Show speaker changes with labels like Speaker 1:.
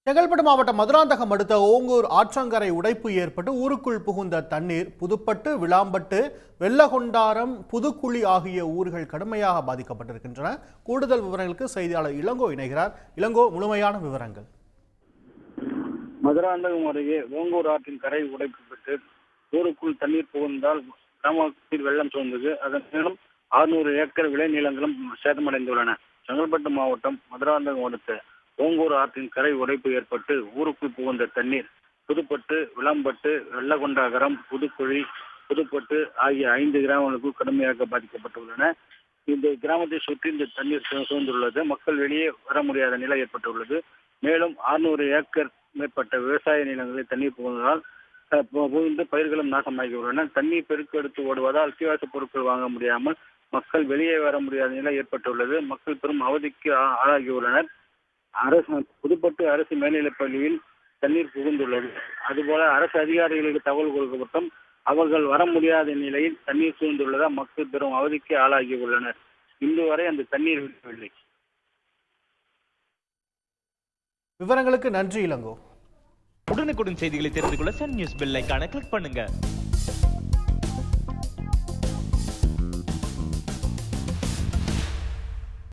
Speaker 1: செங்கல்பட்டு மாவட்டம் மதுராந்தகம் அடுத்த ஓங்கூர் ஆற்றங்கரை உடைப்பு ஏற்பட்டு ஊருக்குள் புகுந்த தண்ணீர் புதுப்பட்டு, விளாம்பட்டு, வெள்ளகொண்டாரம், புதுக்குழி ஆகிய ஊர்கள் கடுமையாக பாதிக்கப்பட்டிருக்கின்றன. கூடுதல் விவரங்களுக்கு செய்தியாளர் இளங்கோ இணைகிறார். இளங்கோ, முழுமையான விவரங்கள்.
Speaker 2: மதுராந்தகம் அருகே ஓங்கூர் ஆற்றின் கரை உடைக்கப்பட்டு ஊருக்குள் தண்ணீர் புகுந்தால் கிராமத்தில் வெள்ளம் சூழ்ந்தது. அதன் மேலும் 600 ஏக்கர் விளைநிலங்களும் சேதமடைந்துள்ளன. செங்கல்பட்டு மாவட்டம் மதுராந்தகம் அடுத்த ஓங்கூர் ஆற்றின் கரை உடைப்பு ஏற்பட்டு ஊருக்குள் புகுந்த தண்ணீர் புதுப்பட்டு, விளாம்பட்டு, வெள்ளகொண்டாகரம், புதுக்குழி, புதுப்பட்டு ஆகிய 5 கிராமங்களுக்கும் கடுமையாக பாதிக்கப்பட்டுள்ளன. இந்த கிராமத்தை சுற்றி இந்த தண்ணீர் சூழ்ந்துள்ளது. மக்கள் வெளியே வர முடியாத நிலை ஏற்பட்டுள்ளது. மேலும் 600 ஏக்கர் மேற்பட்ட விவசாய நிலங்களில் தண்ணீர் புகுந்ததால் புகுந்து பயிர்களும் நாசமாகியுள்ளன. தண்ணீர் பெருக்கெடுத்து ஓடுவதால் அத்தியாவசிய பொருட்கள் வாங்க முடியாமல் மக்கள் வெளியே வர முடியாத நிலை ஏற்பட்டுள்ளது. மக்கள் பெரும் அவதிக்கு ஆளாகியுள்ளனர். புதுப்பட்டு அரசு மேல்நிலைப் பள்ளியில் தண்ணீர் புகுந்துள்ளது. அதுபோல அரசு அதிகாரிகளுக்கு தகவல் கொடுக்கப்பட்டும் அவர்கள் வர முடியாத நிலையில் தண்ணீர் சூழ்ந்துள்ளதால் மக்கள் பெரும் அவதிக்கு ஆளாகியுள்ளனர். இன்று வரை அந்த தண்ணீர் விடவில்லை.
Speaker 1: விவரங்களுக்கு நன்றி இளங்கோ.
Speaker 3: உடனுக்குடன் செய்திகளை தெரிந்து கொள்ள சன் நியூஸ் பெல் ஐகானை கிளிக் பண்ணுங்க.